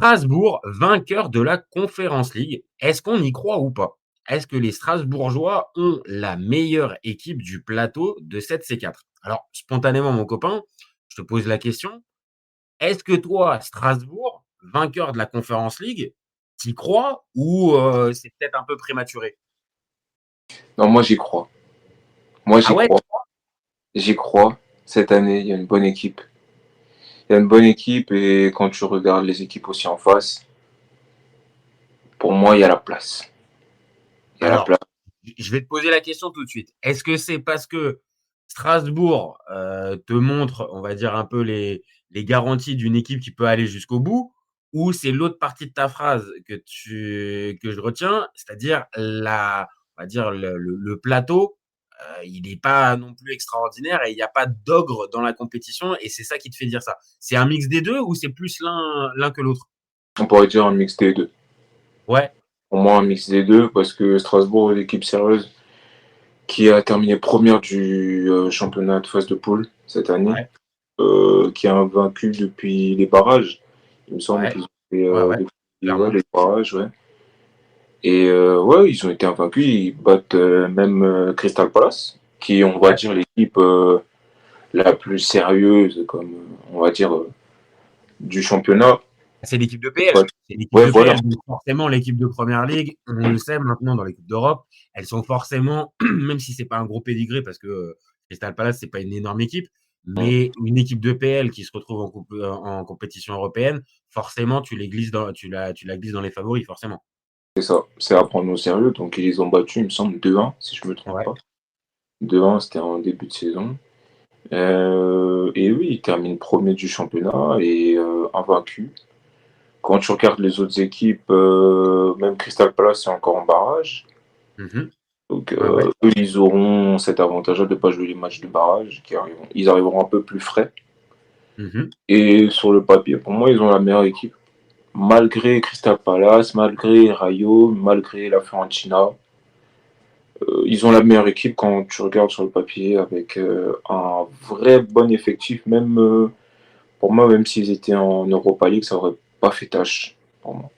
Strasbourg, vainqueur de la Conference League. Est-ce qu'on y croit ou pas? Est-ce que les Strasbourgeois ont la meilleure équipe du plateau de cette C4? Alors, spontanément, mon copain, je te pose la question. Est-ce que toi, Strasbourg, vainqueur de la Conference League, t'y crois ou c'est peut-être un peu prématuré? Non, moi j'y crois. Moi Ah j'y ouais? crois. J'y crois. Cette année, il y a une bonne équipe. Il y a une bonne équipe et quand tu regardes les équipes aussi en face, pour moi, il y a la place. Il y a la Alors, place. je vais te poser la question tout de suite. Est-ce que c'est parce que Strasbourg, te montre, on va dire, un peu les garanties d'une équipe qui peut aller jusqu'au bout? Ou c'est l'autre partie de ta phrase que je retiens, c'est-à-dire on va dire le plateau, il n'est pas non plus extraordinaire et il y a pas d'ogre dans la compétition et c'est ça qui te fait dire ça? C'est un mix des 2 ou c'est plus l'un que l'autre? On pourrait dire un mix des deux. Ouais, Pour moi, un mix des deux parce que Strasbourg est l'équipe sérieuse qui a terminé première du championnat de phase de poule cette année, ouais, qui a vaincu depuis les barrages. Il me semble ouais, qu'ils ont fait ouais, ouais, ouais, clairement. les barrages, ouais. Et ouais, ils ont été invaincus. Ils battent même Crystal Palace, qui, on va Ouais. dire, l'équipe la plus sérieuse, comme on va dire, du championnat. C'est l'équipe de PL. Ouais, C'est l'équipe ouais, de voilà, PL. Donc forcément, l'équipe de première ligue, on le sait maintenant dans les coupes d'Europe, elles sont forcément, même si c'est pas un gros pédigré, parce que Crystal Palace, c'est pas une énorme équipe, mais une équipe de PL qui se retrouve en compétition européenne, forcément, tu la glisses dans les favoris, forcément. c'est ça. C'est à prendre au sérieux. Donc, ils les ont battus, il me semble, 2-1, si je me trompe Ouais. pas. 2-1, c'était en début de saison. Et oui, ils terminent premier du championnat et invaincu. Quand tu regardes les autres équipes, même Crystal Palace est encore en barrage. Mhm. Donc, Ouais, ouais. eux, ils auront cet avantage-là de ne pas jouer les matchs de barrage, ils arriveront un peu plus frais. Mhm. Et sur le papier, pour moi, ils ont la meilleure équipe. Malgré Crystal Palace, malgré Rayo, malgré la Fiorentina, ils ont la meilleure équipe quand tu regardes sur le papier avec un vrai bon effectif. Même pour moi, même s'ils étaient en Europa League, ça aurait pas fait tâche pour moi.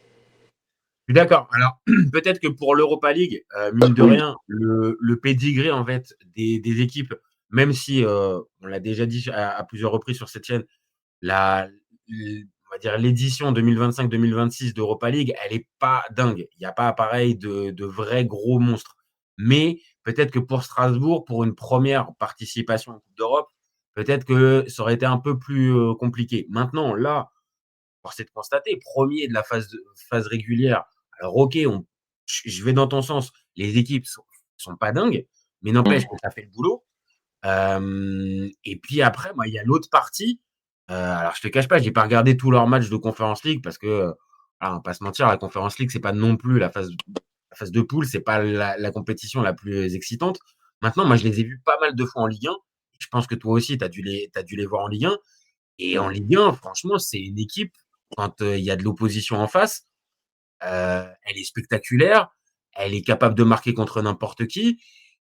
Je suis d'accord. Alors, peut-être que pour l'Europa League, mine de Oui, rien, le pédigré en fait des équipes, même si on l'a déjà dit à plusieurs reprises sur cette chaîne, on va dire l'édition 2025-2026 d'Europa League, elle est pas dingue. Il n'y a pas pareil de vrais gros monstres. Mais peut-être que pour Strasbourg, pour une première participation en Coupe d'Europe, peut-être que ça aurait été un peu plus compliqué. Maintenant, là, force est de constater, premier de la phase régulière. Alors, ok, je vais dans ton sens. Les équipes sont pas dingues, mais n'empêche que ça fait le boulot. Et puis après, moi, il y a l'autre partie. Alors, je te cache pas, j'ai pas regardé tous leurs matchs de Conference League parce que, voilà, on va pas se mentir, la Conference League, c'est pas non plus la phase de poule, c'est pas la compétition la plus excitante. Maintenant, moi, je les ai vus pas mal de fois en Ligue 1. Je pense que toi aussi, tu as dû les voir en Ligue 1. Et en Ligue 1, franchement, c'est une équipe, quand il y a de l'opposition en face, elle est spectaculaire, elle est capable de marquer contre n'importe qui,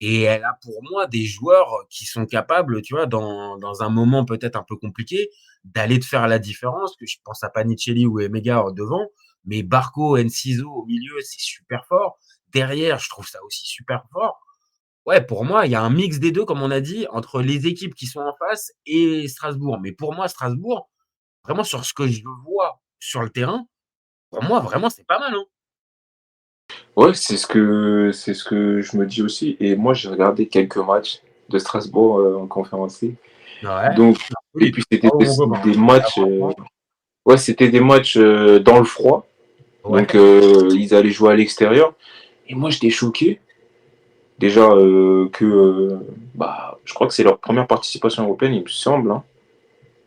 et elle a pour moi des joueurs qui sont capables, tu vois, dans un moment peut-être un peu compliqué, d'aller te faire la différence. Que je pense à Panicelli ou Emega devant, mais Barco, Enciso au milieu, c'est super fort. Derrière, je trouve ça aussi super fort. Ouais, pour moi, il y a un mix des deux, comme on a dit, entre les équipes qui sont en face et Strasbourg. Mais pour moi, Strasbourg, vraiment sur ce que je vois sur le terrain, pour moi, vraiment, c'est pas mal, hein. ouais, c'est ce que je me dis aussi. Et moi, j'ai regardé quelques matchs de Strasbourg en Conférence League. Ouais. Donc, et Oui. puis c'était Bravo, mon copain. des Là, matchs, franchement, ouais, c'était des matchs dans le froid. Donc, ouais. ils allaient jouer à l'extérieur. Et moi, j'étais choqué. Déjà que, bah, je crois que c'est leur première participation européenne, il me semble, hein.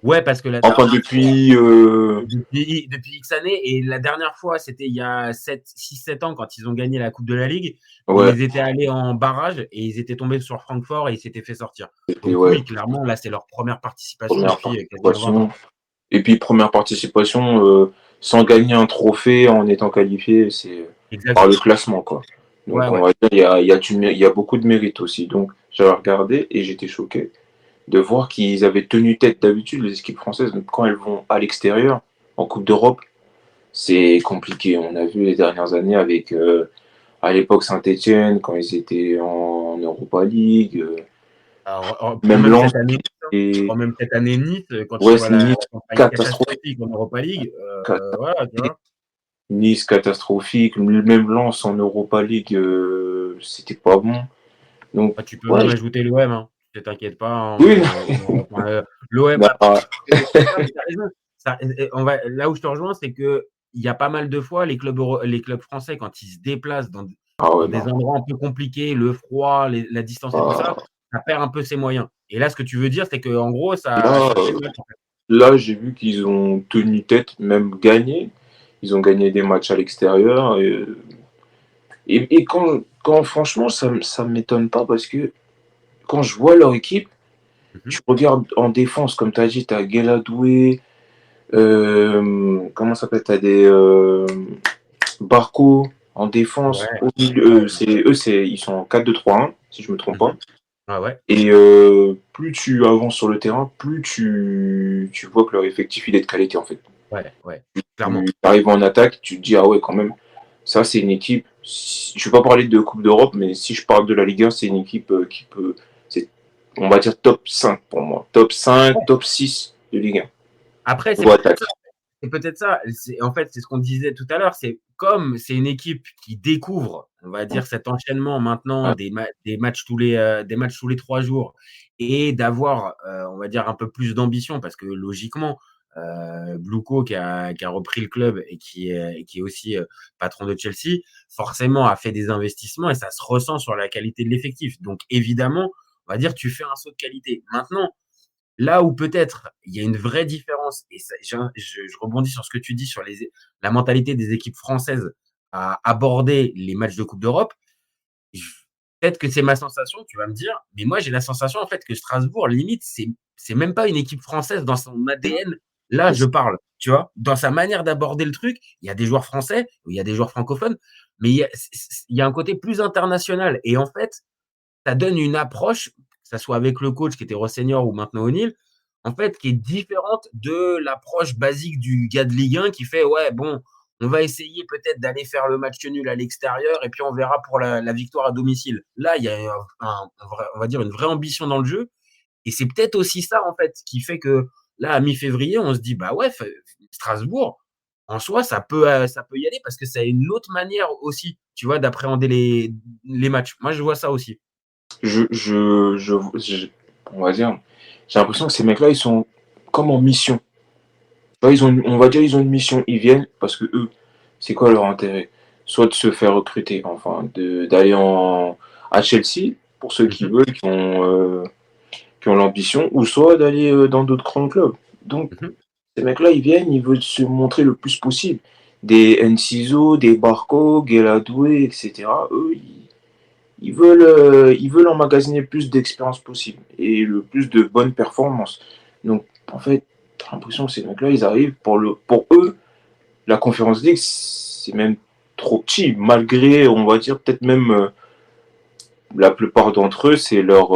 Ouais, parce que la Enfin, dernière fois, depuis, depuis X années, et la dernière fois, c'était il y a 6-7 ans, quand ils ont gagné la Coupe de la Ligue, où ouais, ils étaient allés en barrage et ils étaient tombés sur Francfort et ils s'étaient fait sortir. c'était, Donc ouais, oui, clairement, là, c'est leur première participation première depuis quasiment 20 participation. ans. Et puis, première participation sans gagner un trophée en étant qualifié, c'est par le Exactement. classement, quoi. Ouais, Donc, on ouais. va dire, il y a beaucoup de mérite aussi. Donc, j'avais regardé et j'étais choqué de voir qu'ils avaient tenu tête. D'habitude, les équipes françaises, quand elles vont à l'extérieur, en Coupe d'Europe, c'est compliqué. On a vu les dernières années avec, à l'époque, Saint-Etienne, quand ils étaient en Europa League, Alors, prends même même Lens. cette année, Et prends même cette année Nice, quand tu ouais, vois c'est la Nice campagne catastrophique. catastrophique en Europa League, voilà, tu vois. Nice catastrophique. Même Lens en Europa League, c'était pas bon. Donc, Bah, tu peux ouais, même ajouter l'OM, hein. Ne t'inquiète pas, oui, enfin, l'OM, bah, après, c'est ça, mais tu as raison. Ça, là où je te rejoins, c'est qu'il y a pas mal de fois, les clubs français, quand ils se déplacent ah ouais, dans des non. endroits un peu compliqués, le froid, la distance et tout ça, Ah, ça perd un peu ses moyens. Et là, ce que tu veux dire, c'est qu'en gros, là, ça fait mal, en fait. là, j'ai vu qu'ils ont tenu tête, même gagné. Ils ont gagné des matchs à l'extérieur. Et quand franchement, ça m'étonne pas parce que quand je vois leur équipe, Mhm. tu regardes en défense, comme tu as dit, tu as Gueladoué, comment ça s'appelle, tu as des Barco en défense. Ouais, Au ouais. milieu, ils sont en 4-2-3-1, si je me trompe pas. Mhm. Ouais, ouais, Et plus tu avances sur le terrain, plus tu vois que leur effectif il est de qualité en fait. ouais, ouais, Tu clairement. arrives en attaque, tu te dis ah ouais quand même, ça c'est une équipe. Je vais pas parler de Coupe d'Europe, mais si je parle de la Ligue 1, c'est une équipe qui peut, c'est, on va dire top 5 pour moi, top 5, top 6 de Ligue 1. Après, c'est Niveau peut-être attaque. ça. C'est peut-être ça. En fait, c'est ce qu'on disait tout à l'heure. C'est comme c'est une équipe qui découvre, on va dire, cet enchaînement maintenant Ouais. des matchs tous les 3 jours et d'avoir, on va dire, un peu plus d'ambition parce que logiquement, Bluco qui a repris le club et qui est aussi patron de Chelsea, forcément a fait des investissements et ça se ressent sur la qualité de l'effectif. Donc évidemment, on va dire, tu fais un saut de qualité. Maintenant, là où peut-être il y a une vraie différence, et ça, je rebondis sur ce que tu dis sur la mentalité des équipes françaises à aborder les matchs de Coupe d'Europe. je- Peut-être que c'est ma sensation, tu vas me dire, mais moi j'ai la sensation en fait que Strasbourg, limite, c'est même pas une équipe française dans son ADN. Là, je parle, tu vois, dans sa manière d'aborder le truc, il y a des joueurs français, il y a des joueurs francophones, mais il y a un côté plus international. Et en fait, ça donne une approche, que ça soit avec le coach qui était Rosseignor ou maintenant O'Neill, en fait, qui est différente de l'approche basique du gars de Ligue 1 qui fait ouais, bon, on va essayer peut-être d'aller faire le match nul à l'extérieur et puis on verra pour la victoire à domicile. Là, il y a on va dire une vraie ambition dans le jeu et c'est peut-être aussi ça en fait qui fait que là, à mi-février, on se dit bah ouais, Strasbourg, en soi, ça peut y aller parce que ça a une autre manière aussi, tu vois, d'appréhender les matchs. Moi, je vois ça aussi. On va dire, j'ai l'impression que ces mecs-là, ils sont comme en mission. Tu vois, on va dire, ils ont une mission. Ils viennent parce que eux, c'est quoi leur intérêt? Soit de se faire recruter, enfin, d'aller à Chelsea, pour ceux qui Mhm, veulent, qui ont l'ambition, ou soit d'aller dans d'autres grands clubs. Donc, mhm. ces mecs-là, ils viennent, ils veulent se montrer le plus possible. Des Enciso, des Barco, Gueladoué, etc. Eux, ils veulent emmagasiner le plus d'expérience possible et le plus de bonnes performances. Donc, en fait, t'as l'impression que ces mecs-là, ils arrivent pour eux, la Conférence League, c'est même trop petit, malgré, on va dire, peut-être même la plupart d'entre eux, c'est leur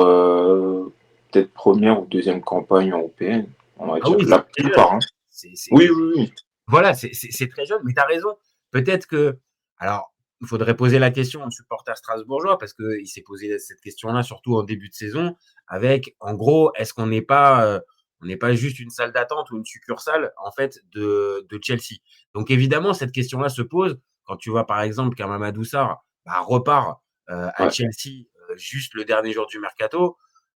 peut-être première ou deuxième campagne européenne, on va Ah dire, oui, la c'est très jeune. plupart. Hein. C'est Oui, oui, oui. voilà, c'est très jeune, mais tu as raison. Peut-être que alors, il faudrait poser la question aux supporters strasbourgeois parce qu'il s'est posé cette question-là, surtout en début de saison, avec, en gros, est-ce on n'est pas juste une salle d'attente ou une succursale, en fait, de Chelsea? Donc évidemment, cette question-là se pose quand tu vois, par exemple, qu'un Mamadou Sarr, bah, repart, à Ouais. Chelsea, juste le dernier jour du mercato.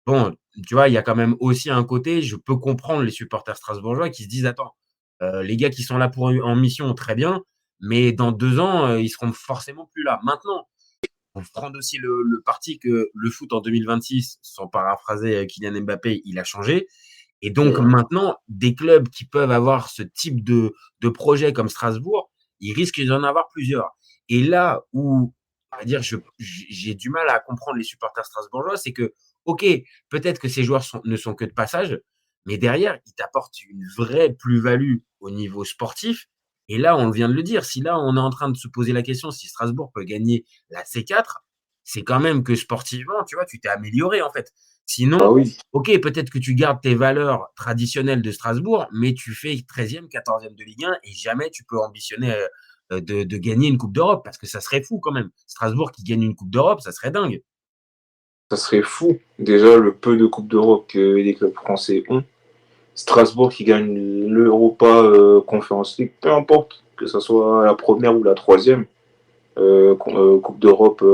Bon, tu vois, il y a quand même aussi un côté, je peux comprendre les supporters strasbourgeois qui se disent: «Attends, les gars qui sont là en mission, très bien, mais dans 2 ans, ils seront forcément plus là. Maintenant, on prendre aussi le parti que le foot en 2026, sans paraphraser Kylian Mbappé, il a changé. Et donc Mm. maintenant, des clubs qui peuvent avoir ce type de projet comme Strasbourg, il risque d'en avoir plusieurs. Et là où, on va dire, j'ai du mal à comprendre les supporters strasbourgeois, c'est que, ok, peut-être que ces joueurs ne sont que de passage, mais derrière, ils t'apportent une vraie plus-value au niveau sportif. Et là, on vient de le dire, si là, on est en train de se poser la question si Strasbourg peut gagner la C4, c'est quand même que sportivement, tu vois, tu t'es amélioré en fait. Sinon, Bah oui, OK, peut-être que tu gardes tes valeurs traditionnelles de Strasbourg, mais tu fais 13e, 14e de Ligue 1 et jamais tu peux ambitionner, de gagner une coupe d'Europe parce que ça serait fou quand même. Strasbourg qui gagne une coupe d'Europe, ça serait dingue. ça serait fou. Déjà, le peu de Coupes d'Europe que les clubs français ont. Strasbourg qui gagne l'Europa Conference League, peu importe, que ce soit la première ou la troisième Coupe d'Europe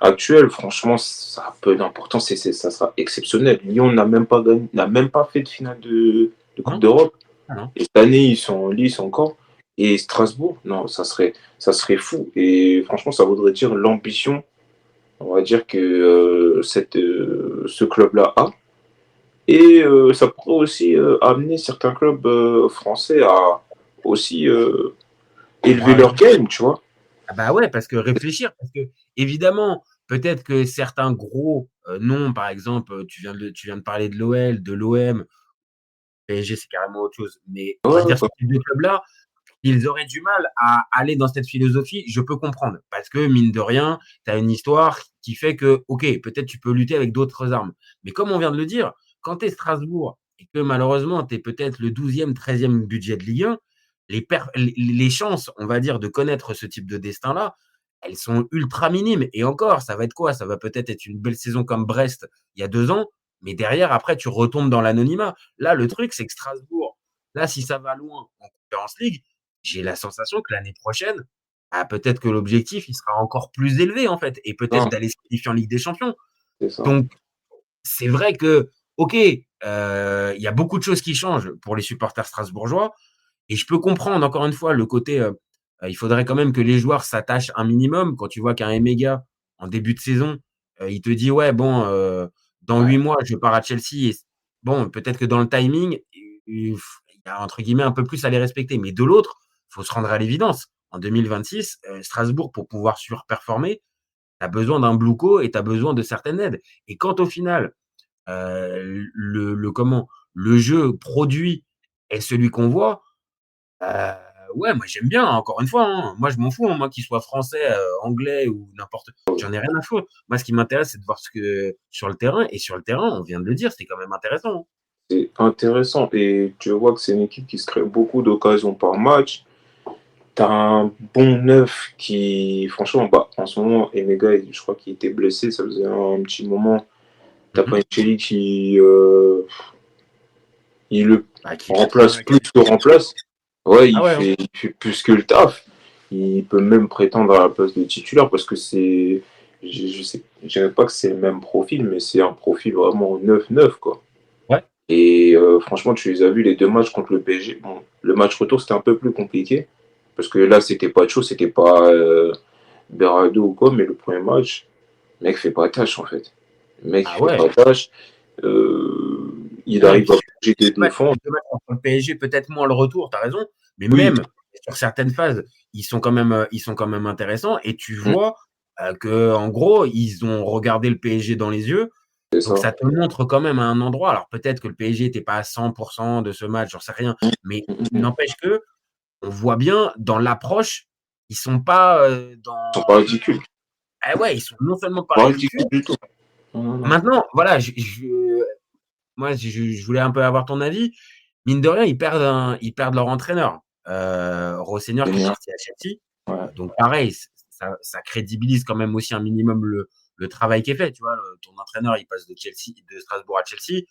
actuelle, franchement, ça a peu d'importance et ça sera exceptionnel. Lyon n'a même pas fait de finale de Coupe Non? d'Europe. Ah non. Et cette année, ils sont en lice encore. Et Strasbourg, non, ça serait fou. Et franchement, ça voudrait dire l'ambition, on va dire que ce club-là a. Et ça pourrait aussi amener certains clubs français à aussi élever Ouais. leur game, tu vois. Ah bah, ouais, parce que réfléchir, parce que évidemment, peut-être que certains gros, noms, par exemple, tu viens de parler de l'OL, de l'OM, PSG, c'est carrément autre chose. Mais on va Ouais, dire ce type de club-là, ils auraient du mal à aller dans cette philosophie, je peux comprendre. Parce que mine de rien, tu as une histoire qui fait que, OK, peut-être tu peux lutter avec d'autres armes. Mais comme on vient de le dire, quand tu es Strasbourg et que malheureusement tu es peut-être le 12e, 13e budget de Ligue 1, les chances, on va dire, de connaître ce type de destin-là, elles sont ultra minimes. Et encore, ça va être quoi? Ça va peut-être être une belle saison comme Brest il y a 2 ans, mais derrière, après, tu retombes dans l'anonymat. Là, le truc, c'est que Strasbourg, là, si ça va loin en Conference League, j'ai la sensation que l'année prochaine, ah, peut-être que l'objectif, il sera encore plus élevé, en fait, et peut-être non, d'aller se qualifier en Ligue des Champions. c'est ça. Donc, c'est vrai que, OK, il y a beaucoup de choses qui changent pour les supporters strasbourgeois, et je peux comprendre, encore une fois, le côté, il faudrait quand même que les joueurs s'attachent un minimum. Quand tu vois qu'un Emega, en début de saison, il te dit: «Ouais, bon, dans 8 Ouais, mois, je pars à Chelsea» et bon, peut-être que dans le timing, il y a entre guillemets «un peu plus à les respecter». Mais de l'autre, il faut se rendre à l'évidence. En 2026, Strasbourg, pour pouvoir surperformer, tu as besoin d'un Blouco et tu as besoin de certaines aides. Et quand au final, le jeu produit est celui qu'on voit, Heu, ouais, moi j'aime bien, encore une fois, hein. Moi je m'en fous, hein, moi qu'il soit français, anglais ou n'importe, j'en ai rien à foutre. Moi ce qui m'intéresse, c'est de voir ce que sur le terrain, et sur le terrain, on vient de le dire, c'est quand même intéressant, hein. c'est intéressant. Et tu vois que c'est une équipe qui se crée beaucoup d'occasions par match. T'as un bon neuf qui, franchement, bah, en ce moment, Emega, je crois qu'il était blessé, ça faisait un petit moment. T'as Mmh pas mh. une Chili qui il le Bah, qui met remplace qui plus met que remplace. Ouais, ah ouais, hein. il fait plus que le taf. Il peut même prétendre à la place de titulaire parce que je sais, je dirais pas que c'est le même profil, mais c'est un profil vraiment 9-9, quoi. Ouais. Et franchement, tu les as vus les deux matchs contre le PSG. Bon, le match retour, c'était un peu plus compliqué parce que là, c'était pas chaud, c'était pas Berardo ou quoi, mais le premier match, le mec fait pas tâche en fait. Le mec, il Ah fait ouais. pas tâche. Euh, il Ouais, et arrive à puis bouger les des 2 matchs défenses. les 2 matchs contre le PSG, peut-être moins le retour, tu as raison, mais Oui, même sur certaines phases, ils sont quand même intéressants, et tu mm, vois, qu'en gros, ils ont regardé le PSG dans les yeux. c'est Donc ça. ça te montre quand même à un endroit, alors peut-être que le PSG était pas à 100 de ce match, j'en sais rien, mais Mm, il mm. n'empêche qu'on voit bien dans l'approche, ils sont pas, Ils sont pas ridicules. ah ouais, ils sont non seulement pas Pas ridicules. ridicules du tout. Non, non, non. Maintenant, voilà, moi je voulais un peu avoir ton avis. Mine de rien, ils perdent leur entraîneur, Rosseigneur qui est Génial. parti à Chelsea. Ouais. Donc pareil, ça crédibilise quand même aussi un minimum le travail qui est fait, tu vois? Ton entraîneur, il passe de Strasbourg à Chelsea.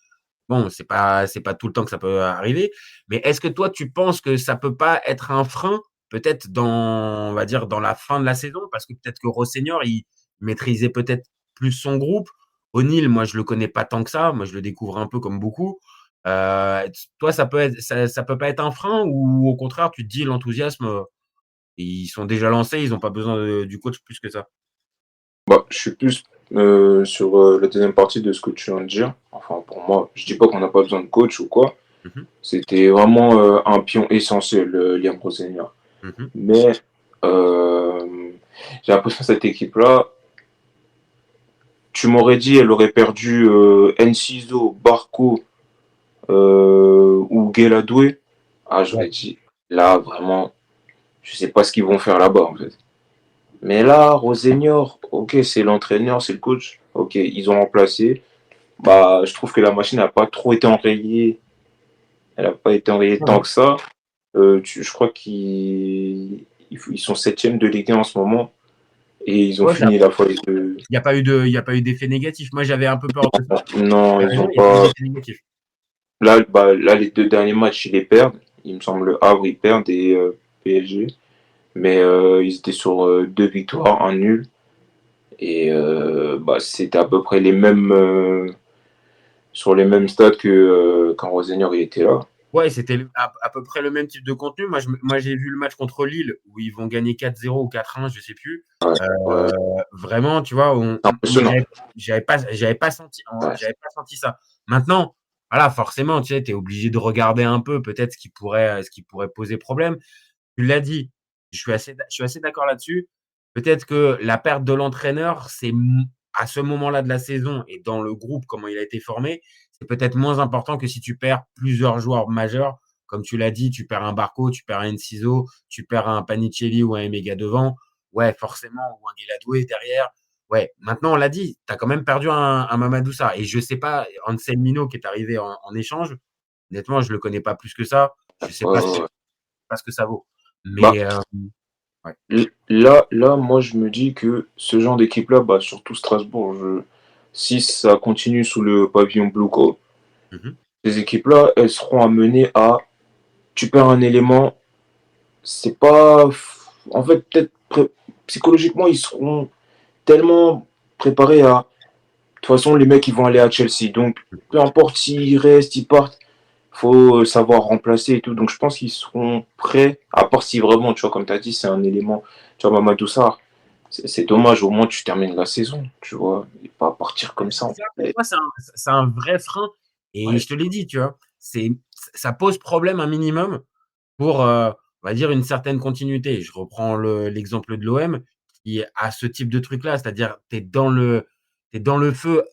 Bon, c'est pas tout le temps que ça peut arriver, mais est-ce que toi, tu penses que ça peut pas être un frein, peut-être on va dire, dans la fin de la saison? Parce que peut-être que Rosseignor, il maîtrisait peut-être plus son groupe. O'Neil, moi, je le connais pas tant que ça. Moi, je le découvre un peu comme beaucoup. Toi, ça peut pas être un frein, ou au contraire, tu te dis l'enthousiasme, ils sont déjà lancés, ils ont pas besoin du coach plus que ça? Bah, je suis plus sur la deuxième partie de ce que tu viens de dire. Enfin, pour moi, je dis pas qu'on n'a pas besoin de coach ou quoi. Mmh mh. C'était vraiment un pion essentiel, Liam Rosenior. Mmh mh. Mais j'ai l'impression que cette équipe-là, tu m'aurais dit, elle aurait perdu Enciso, Barco ou Gueladoué. Ah, j'aurais Ouais. dit, là, vraiment, je sais pas ce qu'ils vont faire là-bas, en fait. Mais là, Rosenior, ok, c'est l'entraîneur, c'est le coach. Ok, ils ont remplacé. Bah, je trouve que la machine n'a pas trop été enrayée. Elle n'a pas été enrayée tant Ouais. que ça. Je crois qu'ils sont septième de Ligue 1 en ce moment. Et ils ont Ouais, fini la phase de. il n'y a pas eu de, il y a pas eu d'effet négatif. Moi, j'avais un peu peur de ça. Non, T'as ils raison, ont il n'y a pas eu pas. d'effet négatif. Là, les deux derniers matchs, ils les perdent. Il me semble le Havre, ils perdent et PSG. Mais ils étaient sur deux victoires, un nul. Et bah, c'était à peu près les mêmes. Sur les mêmes stats que quand Rosenior il était là. Ouais, c'était à peu près le même type de contenu. Moi, j'ai vu le match contre Lille où ils vont gagner 4-0 ou 4-1, je sais plus. Ouais, ouais, Vraiment, tu vois, c'est mais impressionnant. Ouais, j'avais pas senti ça. Maintenant, voilà, forcément, tu sais, t'es obligé de regarder un peu peut-être ce qui pourrait poser problème. Tu l'as dit, je suis assez d'accord là-dessus. Peut-être que la perte de l'entraîneur, à ce moment-là de la saison et dans le groupe, comment il a été formé, c'est peut-être moins important que si tu perds plusieurs joueurs majeurs. Comme tu l'as dit, tu perds un Barco, tu perds un Enciso, tu perds un Panicelli ou un Emega devant. Ouais, forcément, ou un Gueladoué derrière. Ouais, maintenant, on l'a dit, tu as quand même perdu un Mamadou Sarr. Et je sais pas, Anselmino qui est arrivé en échange, honnêtement, je le connais pas plus que ça. Je sais ouais, ouais. pas ce que ça vaut. Bah, Mais ouais. là, moi, je me dis que ce genre d'équipe-là, bah, surtout Strasbourg, si ça continue sous le pavillon Bluco, Mmh. ces équipes-là, elles seront amenées à. Tu perds un élément, c'est pas. En fait, psychologiquement, ils seront tellement préparés à. De toute façon, les mecs, ils vont aller à Chelsea. Donc, peu importe s'ils restent, ils partent, faut savoir remplacer et tout. Donc, je pense qu'ils seront prêts, à part si vraiment, tu vois, comme tu as dit, c'est un élément. Tu vois, Mamadou Sarr, c'est dommage, au moins tu termines la saison, tu vois, et pas partir comme ça. Ça, pour moi, c'est un vrai frein et Ouais, je te l'ai dit, tu vois? Ça pose problème un minimum pour, on va dire une certaine continuité. Je reprends l'exemple de l'OM qui a ce type de truc-là, c'est-à-dire tu dans le feu,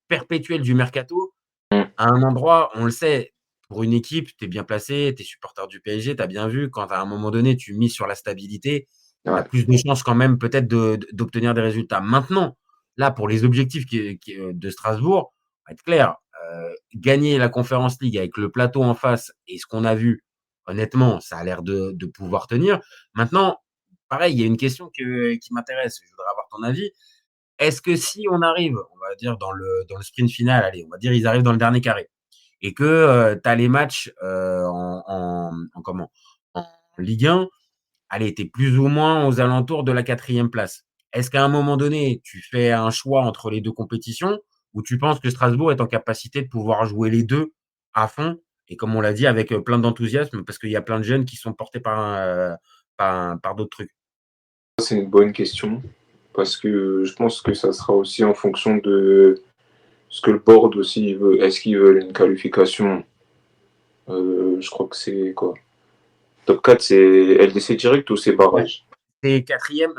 perpétuel du mercato. mm, À un endroit, on le sait, pour une équipe, tu es bien placé, tu es supporter du PSG, tu as bien vu, quand à un moment donné, tu mises sur la stabilité, tu as ouais. plus de chances quand même peut-être d'obtenir des résultats. Maintenant, là, pour les objectifs de Strasbourg, on va être clair, gagner la Conference League avec le plateau en face et ce qu'on a vu, honnêtement, ça a l'air de pouvoir tenir. Maintenant, pareil, il y a une question qui m'intéresse, je voudrais avoir ton avis. Est-ce que si on arrive, on va dire dans le sprint final, allez, on va dire ils arrivent dans le dernier carré et que, tu as les matchs, en comment? En Ligue 1, allez, tu es plus ou moins aux alentours de la quatrième place. Est-ce qu'à un moment donné, tu fais un choix entre les 2 compétitions ou tu penses que Strasbourg est en capacité de pouvoir jouer les 2 à fond et comme on l'a dit avec, plein d'enthousiasme parce qu'il y a plein de jeunes qui sont portés par d'autres trucs? C'est une bonne question, parce que je pense que ça sera aussi en fonction de ce que le board aussi veut. Est-ce qu'ils veulent une qualification? Je crois que c'est quoi? Top 4, c'est LDC direct ou c'est Ouais. barrage? C'est 4e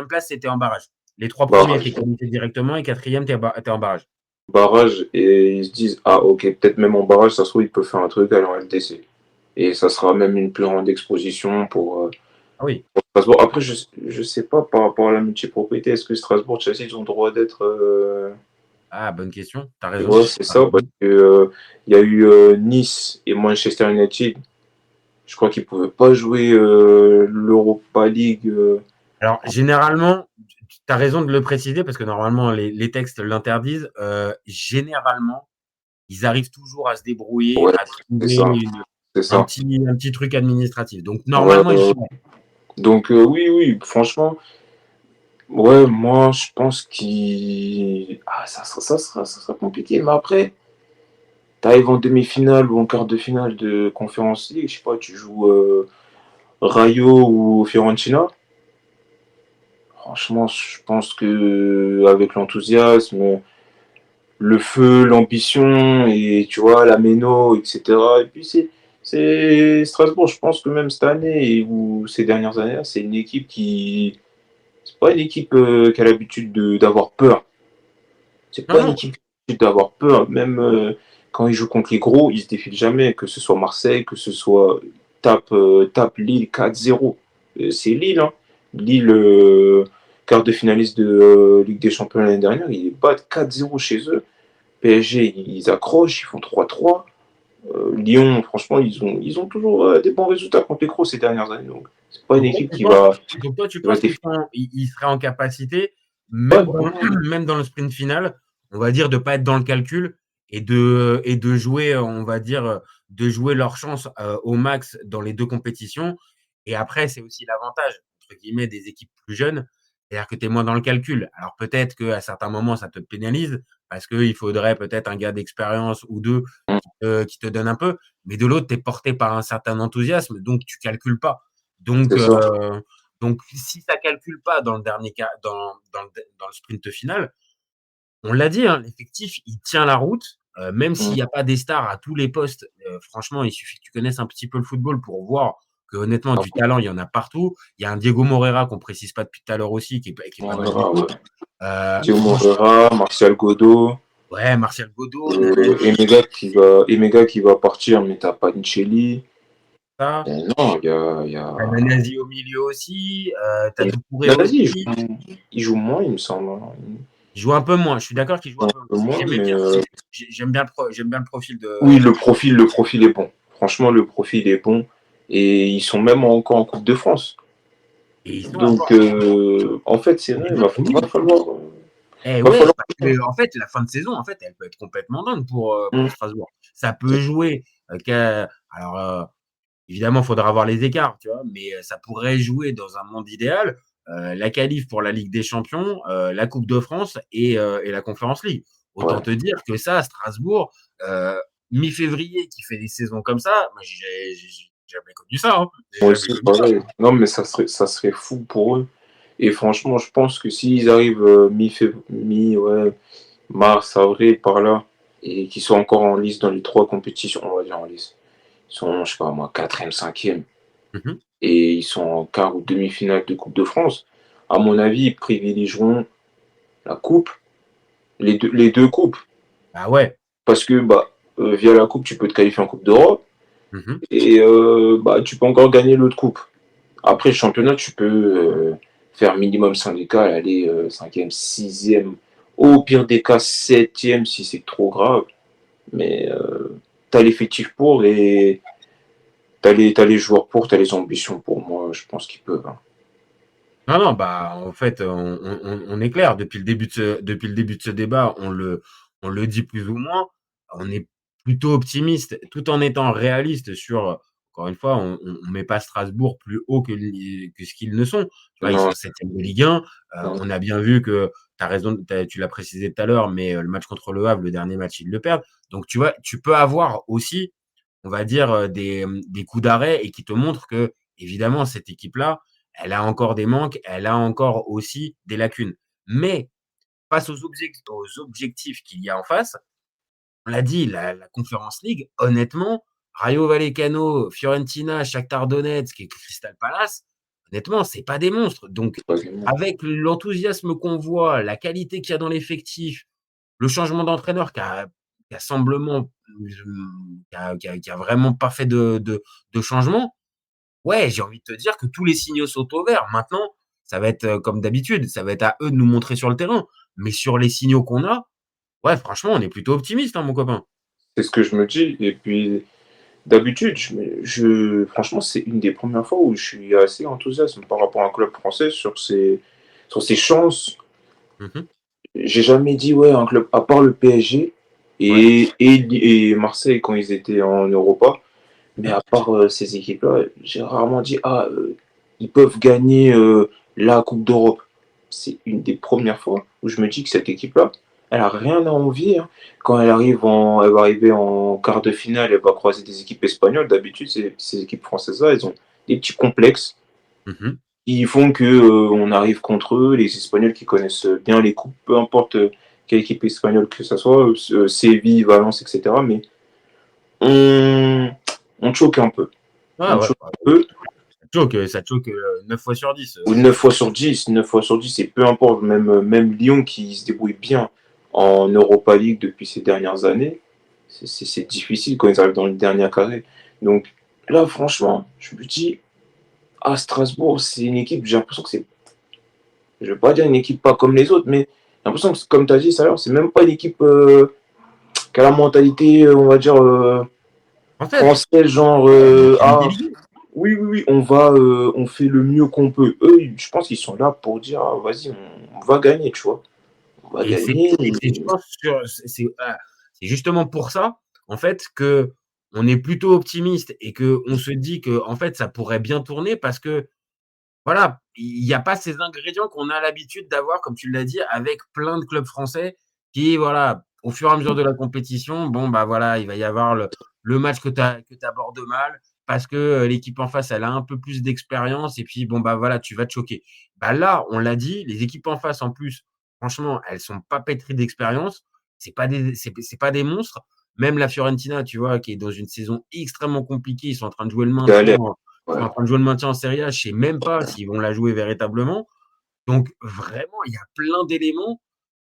place, c'était en barrage. Les 3 premiers étaient Barrage. qualifiés directement et 4e tu en barrage. Barrage, et ils se disent, ah ok, peut-être même en barrage, ça se trouve, ils peuvent faire un truc, aller en LDC. Et ça sera même une plus grande exposition Ah oui. pour Strasbourg. Après, je sais pas par rapport à la multipropriété, est-ce que Strasbourg, Chelsea, ils ont le droit d'être. Ah, bonne question. Tu as Tu raison. vois, c'est ça, parce que il y a eu Nice et Manchester United. Je crois qu'ils pouvaient pas jouer l'Europa League. Alors, généralement, tu as raison de le préciser parce que normalement les textes l'interdisent. Généralement, ils arrivent toujours à se débrouiller, Ouais, à c'est trouver ça, c'est ça. un petit truc administratif. Donc Ouais, normalement, ils ouais. pourraient. Donc oui, oui, franchement, ouais, moi je pense qu'il. Ah, ça sera compliqué, mais après, t'arrives en demi-finale ou en quart de finale de Conference League, je sais pas, tu joues Rayo ou Fiorentina. Franchement, je pense que avec l'enthousiasme, le feu, l'ambition et tu vois, la méno, etc. Et puis c'est Strasbourg, je pense que même cette année ou ces dernières années, c'est une équipe qui. C'est pas une équipe qui a l'habitude d'avoir peur. C'est Non, pas une non. équipe qui a l'habitude d'avoir peur. Même quand ils jouent contre les gros, ils se défilent jamais. Que ce soit Marseille, que ce soit tape Lille 4-0. C'est Lille, hein. Lille, quart de finaliste de Ligue des Champions l'année dernière, ils battent 4-0 chez eux. PSG, ils accrochent, ils font 3-3. Lyon, franchement, ils ont toujours des bons résultats contre les gros ces dernières années. Donc, c'est pas une Donc toi, équipe tu qui penses, va, donc toi, tu qui va penses être. qu'ils seraient en capacité, Ouais, même dans, vraiment. même dans le sprint final, on va dire, de pas être dans le calcul et de jouer, on va dire, de jouer leur chance au max dans les deux compétitions. Et après, c'est aussi l'avantage, entre guillemets, des équipes plus jeunes, c'est-à-dire que tu es moins dans le calcul. Alors peut-être qu'à certains moments, ça te pénalise, parce qu'il faudrait peut-être un gars d'expérience ou deux qui te donne un peu, mais de l'autre, tu es porté par un certain enthousiasme, donc tu calcules pas. Donc, C'est ça. si ça calcule pas dans le dernier cas, dans le sprint final, on l'a dit, hein, l'effectif, il tient la route, même s'il Mm. n'y a pas des stars à tous les postes. Franchement, il suffit que tu connaisses un petit peu le football pour voir que honnêtement, Ah, du talent, il y en a partout. Il y a un Diego Moreira qu'on précise pas depuis tout à l'heure aussi, qui est pas mal du Moreira, tout. ouais. Théo Franchement, Moreira, Martial Godot, ouais, Martial Godot, Nani, Emega qui va partir, mais t'as pas Nicheli. ça. Non, T'as Nanasi au milieu aussi. T'as Doucouré Nanasi, aussi. il joue moins, il me semble, hein. Il joue un peu moins. Je suis d'accord qu'il joue Il un joue peu moins. un peu C'est ce que moins, j'aimais mais bien. J'aime bien le profil oui, de. le profil est bon. Franchement, le profil est bon. Et ils sont même encore en Coupe de France. Et ils sont Donc, encore. en fait, c'est Les vrai, deux va premiers. falloir. Eh Va ouais, falloir. parce que, en fait, la fin de saison, en fait, elle peut être complètement dingue pour Hum, Strasbourg. Ça peut jouer. Alors, évidemment, il faudra voir les écarts, tu vois, mais ça pourrait jouer dans un monde idéal la qualif pour la Ligue des Champions, la Coupe de France et la Conference League. Autant ouais. te dire que ça, à Strasbourg, euh, mi-février, qui fait des saisons comme ça, moi, j'ai jamais connu ça. Hein. J'ai Moi jamais aussi, connu ça. pareil. Non, mais ça serait fou pour eux. Et franchement, je pense que s'ils arrivent ouais, mars, avril, par là, et qu'ils sont encore en lice dans les trois compétitions, on va dire en lice, ils sont, je sais pas moi, quatrième, cinquième, Mhm. et ils sont en quart ou demi-finale de Coupe de France, à mon avis, ils privilégieront la Coupe, les deux coupes. Ah ouais. Parce que via la Coupe, tu peux te qualifier en Coupe d'Europe, Mhm. et tu peux encore gagner l'autre Coupe. Après, le championnat, tu peux faire minimum syndical, aller 5e, 6e, au pire des cas 7e si c'est trop grave. Mais tu as l'effectif pour et t'as les joueurs pour, tu as les ambitions pour. Moi, je pense qu'ils peuvent, hein. Non, non, bah, en fait, on est clair. Depuis le début de ce débat, on le dit plus ou moins. On est plutôt optimiste, tout en étant réaliste sur, encore une fois, on met pas Strasbourg plus haut que ce qu'ils ne sont. Tu vois, ils Non, sont septième de Ligue 1. non, On a bien vu que tu as raison, tu l'as précisé tout à l'heure, mais le match contre le Havre, le dernier match, ils le perdent. Donc, tu vois, tu peux avoir aussi, on va dire, des coups d'arrêt et qui te montrent que, évidemment, cette équipe-là, elle a encore des manques, elle a encore aussi des lacunes. Mais face aux objectifs qu'il y a en face, on l'a dit, la Conference League, honnêtement, Rayo Vallecano, Fiorentina, Shakhtar Donetsk et Crystal Palace, honnêtement, c'est pas des monstres. Donc, c'est pas vraiment. avec l'enthousiasme qu'on voit, la qualité qu'il y a dans l'effectif, le changement d'entraîneur qui a semblement, qui a vraiment pas fait de changement, ouais, j'ai envie de te dire que tous les signaux sont au vert. Maintenant, ça va être comme d'habitude, ça va être à eux de nous montrer sur le terrain. Mais sur les signaux qu'on a, ouais, franchement, on est plutôt optimiste, hein, mon copain. C'est ce que je me dis. Et puis, d'habitude, franchement, c'est une des premières fois où je suis assez enthousiaste par rapport à un club français sur ses chances. Mhm. J'ai jamais dit, ouais, un club, à part le PSG Ouais. et Marseille quand ils étaient en Europa, mais Mhm. à part ces équipes-là, j'ai rarement dit, ils peuvent gagner la Coupe d'Europe. C'est une des premières fois où je me dis que cette équipe-là, elle a rien à envier, hein. Quand elle va arriver en quart de finale, elle va croiser des équipes espagnoles. D'habitude, ces équipes françaises-là, elles ont des petits complexes Mhm. qui font que on arrive contre eux, les Espagnols qui connaissent bien les coupes, peu importe quelle équipe espagnole que ce soit, Séville, Valence, etc. Mais on, on choque un peu. Ouais, On ouais. choque un peu. Ça te choque 9 fois sur 10. Ou 9 fois sur 10, 9 fois sur 10, et peu importe, même Lyon qui se débrouille bien en Europa League depuis ces dernières années, c'est difficile quand ils arrivent dans le dernier carré. Donc là, franchement, je me dis, à Strasbourg, c'est une équipe, j'ai l'impression que Je vais pas dire une équipe pas comme les autres, mais j'ai l'impression que, comme tu as dit tout à l'heure, c'est même pas une équipe qui a la mentalité, on va dire, En fait, française, genre, mentalité ah, Ligue 1. oui, oui, oui, on fait le mieux qu'on peut. Eux, je pense qu'ils sont là pour dire, ah, vas-y, on va gagner, tu vois. On va Et gagner. je pense c'est justement pour ça, en fait, que on est plutôt optimiste et que on se dit que en fait, ça pourrait bien tourner parce que, voilà, il y a pas ces ingrédients qu'on a l'habitude d'avoir, comme tu l'as dit, avec plein de clubs français qui, voilà, au fur et à mesure de la compétition, bon, bah, voilà, il va y avoir le match que tu abordes mal parce que, l'équipe en face, elle a un peu plus d'expérience et puis, bon, bah, voilà, tu vas te choquer. Bah, là, on l'a dit, les équipes en face, en plus, franchement, elles sont pas pétries d'expérience. C'est pas des monstres. Même la Fiorentina, tu vois, qui est dans une saison extrêmement compliquée, ils sont en train de jouer le maintien Galère. ils sont Ouais. en train de jouer le maintien en Serie A. Je sais même pas s'ils vont la jouer véritablement. Donc vraiment, il y a plein d'éléments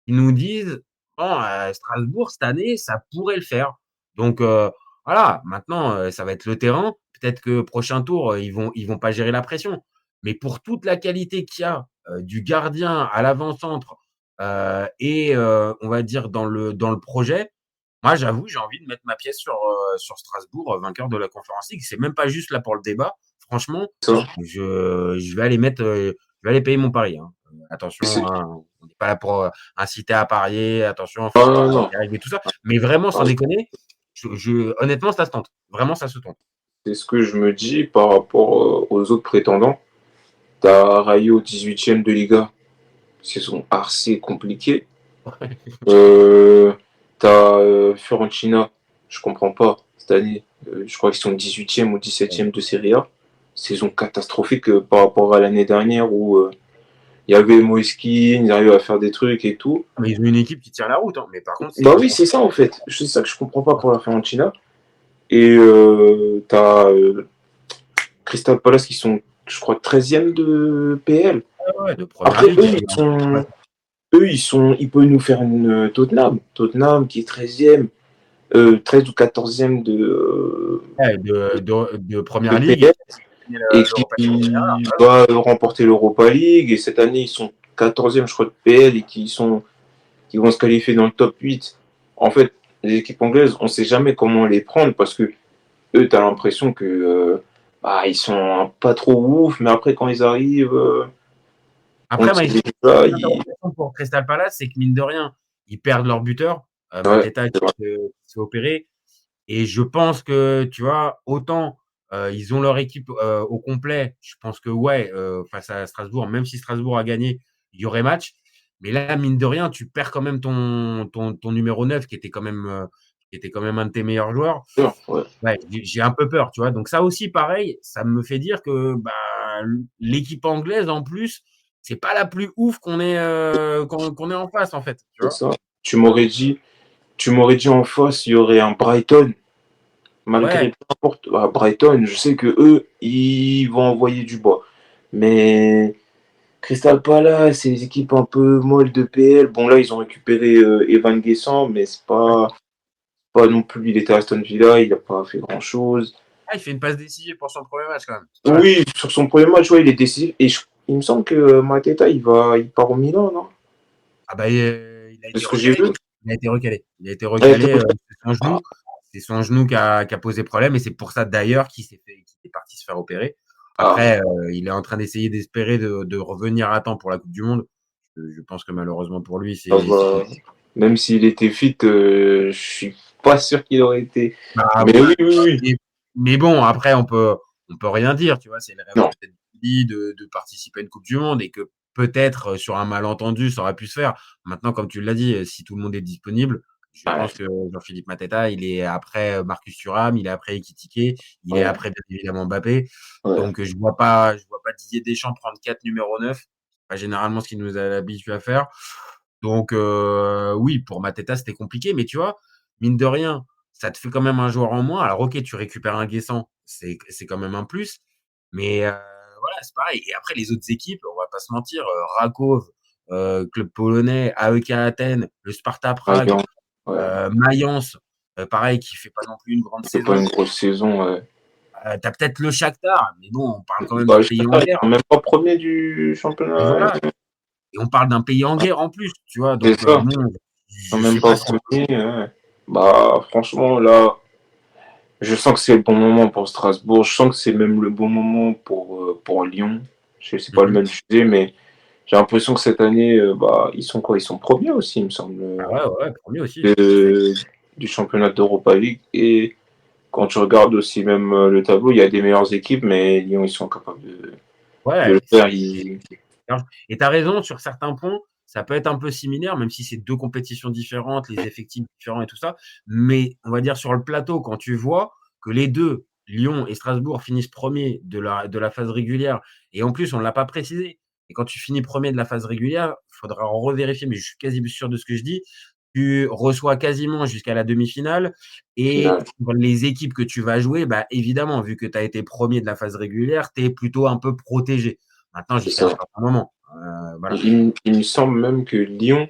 qui nous disent: «Bon, Strasbourg, cette année, ça pourrait le faire». Donc voilà, maintenant, ça va être le terrain. Peut-être que prochain tour, ils vont pas gérer la pression. Mais pour toute la qualité qu'il y a, du gardien à l'avant-centre, et on va dire dans le projet, moi j'avoue, j'ai envie de mettre ma pièce sur Strasbourg, vainqueur de la Conference League. C'est même pas juste là pour le débat. Franchement, Ça. je vais aller mettre, je vais aller payer mon pari, hein. C'est- Attention, hein, on n'est pas là pour, inciter à parier, attention, faut Ah, pas non, non. arriver tout ça. Mais vraiment, sans Ah, déconner, honnêtement, ça se tente. Vraiment, ça se tente. c'est ce que je me dis par rapport aux autres prétendants. T'as Rayo 18e de Liga, saison assez compliquée. Euh, T'as Fiorentina, je comprends pas cette année. Je crois qu'ils sont 18e ou 17e de Serie A. Saison catastrophique par rapport à l'année dernière où il y avait Moiskin, ils arrivaient à faire des trucs et tout. Mais ils ont une équipe qui tient la route, hein. Mais par contre, c'est Bah une oui, grosse. c'est ça en fait. C'est ça que je comprends pas pour la Fiorentina. Et t'as Crystal Palace qui sont, je crois, 13e de PL. Ouais, de première Après, ligue. Ouais. ils peuvent nous faire une Tottenham. Tottenham qui est 13e, 13 ou 14e Ouais, de de première ligue et PL qui a gagné et l'Europa League l'année dernière. qui va remporter l'Europa League. Et cette année, ils sont 14e, je crois, de PL et qui vont se qualifier dans le top 8. En fait, les équipes anglaises, on sait jamais comment les prendre parce que eux, tu as l'impression que bah, ils sont pas trop ouf, mais après, quand ils arrivent, on le Après, moi, sait j'ai déjà, une interrogation pour Crystal Palace, c'est que mine de rien, ils perdent leur buteur, ouais, Mateta c'est vrai. qui s'est opéré. Et je pense que, tu vois, autant ils ont leur équipe au complet, je pense que ouais, face à Strasbourg, même si Strasbourg a gagné, il y aurait match. Mais là, mine de rien, tu perds quand même ton numéro 9 qui était quand même un de tes meilleurs joueurs. Ouais. Ouais, j'ai un peu peur, tu vois. Donc ça aussi, pareil, ça me fait dire que bah, l'équipe anglaise, en plus, c'est pas la plus ouf qu'on ait en face, en fait. Tu C'est vois. ça. Tu m'aurais dit, tu m'aurais dit en face, il y aurait un Brighton. Malgré Ouais, peu importe, Brighton, je sais que eux, ils vont envoyer du bois. Mais Crystal Palace, c'est des équipes un peu molles de PL. Bon, là, ils ont récupéré Evan Guessant, mais c'est pas non plus. Il était à Aston Villa, il n'a pas fait grand-chose. ah, il fait une passe décisive pour son premier match, quand même. C'est pas mal. Oui, sur son premier match, ouais, il est décisif. Et il me semble que Mateta, il part au Milan, non? Ah bah, il a C'est été ce que j'ai recalé. vu. Il a été recalé. Il a été Ouais, recalé, c'est son ah, genou. C'est son genou qui a posé problème et c'est pour ça d'ailleurs qu'il est parti se faire opérer. ah, Après, il est en train d'essayer d'espérer de revenir à temps pour la coupe du monde. Je pense que malheureusement pour lui, ça c'est va. Même s'il était fit, je suis pas sûr qu'il aurait été. bah, Mais oui, oui, oui. mais mais bon, après on peut rien dire, tu vois? C'est le rêve Non. peut-être de lui de participer à une coupe du monde et que peut-être, sur un malentendu, ça aurait pu se faire. Maintenant, comme tu l'as dit, si tout le monde est disponible, je Ouais, pense que Jean-Philippe Mateta, il est après, Marcus Thuram, il est après Ekitike, il est ouais, après, bien évidemment, Mbappé. ouais. Donc, je vois pas Didier Deschamps prendre 4 numéros 9. C'est pas généralement ce qu'il nous a l'habitué à faire. Donc, oui, pour Mateta, c'était compliqué, mais tu vois, mine de rien, ça te fait quand même un joueur en moins. Alors OK, tu récupères un Guessant, c'est quand même un plus, mais voilà, c'est pareil. Et après les autres équipes, on va pas se mentir, Rakov, club polonais, AEK Athènes, le Sparta Ah, Prague, bien. Ouais. Mayence, pareil qui fait pas non plus une grande C'est pas saison. une grosse saison, ouais. Tu peut-être le Shakhtar, mais bon, on parle quand même Bah, d'un le pays en Shakhtar, ils guerre. sont même pas premiers du championnat. Voilà. et on parle d'un pays en guerre en plus, tu vois? C'est Donc, ça. bon, Ils ont je même sais pas pas si obtenu, ouais. Bah, franchement, là, je sens que c'est le bon moment pour Strasbourg. Je sens que c'est même le bon moment pour Lyon. Je sais c'est pas le mmh. même sujet, mais j'ai l'impression que cette année, bah, ils sont quoi? Ils sont premiers aussi, il me semble, Ah ouais, ouais, 1er aussi, tout à fait. de du championnat d'Europa League. Et quand tu regardes aussi même le tableau, il y a des meilleures équipes, mais Lyon, ils sont capables de le Ouais, faire. c'est et tu as raison sur certains points, ça peut être un peu similaire, même si c'est 2 compétitions différentes, les effectifs différents et tout ça. Mais on va dire sur le plateau, quand tu vois que les 2, Lyon et Strasbourg, finissent premiers de la phase régulière et en plus on ne l'a pas précisé et quand tu finis premier de la phase régulière, il faudra revérifier, mais je suis quasi sûr de ce que je dis, tu reçois quasiment jusqu'à la demi-finale et Finale. pour les équipes que tu vas jouer, bah, évidemment, vu que tu as été premier de la phase régulière, tu es plutôt un peu protégé. Maintenant C'est jusqu'à un ça. certain moment, voilà. Il me semble même que Lyon,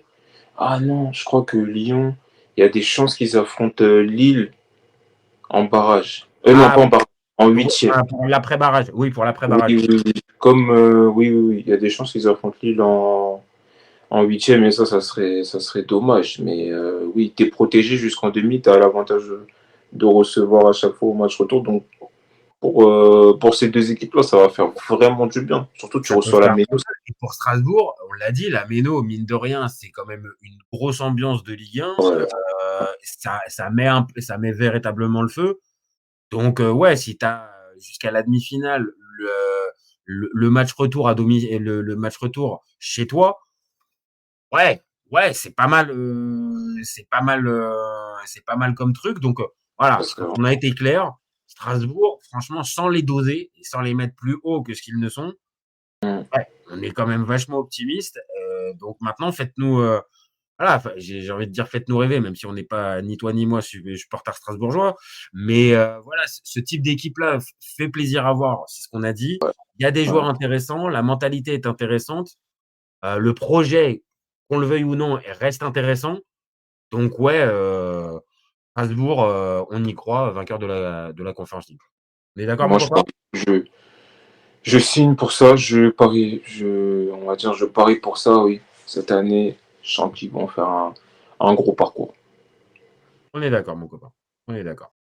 ah non, je crois que Lyon, il y a des chances qu'ils affrontent Lille en barrage. Non, Ah, pas en barrage, en huitième. pour l'après-barrage, oui, pour Oui, l'après-barrage. oui, oui. Comme, oui, oui, oui, il y a des chances qu'ils affrontent Lille en huitième, et ça serait dommage. Mais oui, t'es protégé jusqu'en demi, t'as l'avantage de recevoir à chaque fois au match retour. Donc, pour ces deux équipes-là, ça va faire vraiment du bien. Surtout, tu Ça peut reçois la faire méno. pas mal et pour Strasbourg, on l'a dit, la méno, mine de rien, c'est quand même une grosse ambiance de Ligue 1, Ouais, ça met véritablement le feu. Donc, ouais, si tu as jusqu'à la demi-finale, le le match retour à domi et le match retour chez toi, ouais, ouais, c'est pas mal comme truc. Donc, ça voilà, serait on a été clair. Strasbourg, franchement, sans les doser et sans les mettre plus haut que ce qu'ils ne sont, vraiment. ouais, on est quand même vachement optimiste. Donc maintenant, faites-nous, voilà, enfin, j'ai envie de dire faites-nous rêver, même si on n'est pas ni toi ni moi supporters strasbourgeois. Mais voilà, ce type d'équipe-là fait plaisir à voir, c'est ce qu'on a dit. Il y a des joueurs Ouais. intéressants, la mentalité est intéressante, le projet, qu'on le veuille ou non, reste intéressant. Donc ouais, Strasbourg, on y croit, vainqueur de la Conference League. On est d'accord, mon Moi, copain? je signe pour ça. Je parie, on va dire, je parie pour ça, oui. Cette année, je sens qu'ils vont faire un gros parcours. On est d'accord, mon copain. On est d'accord.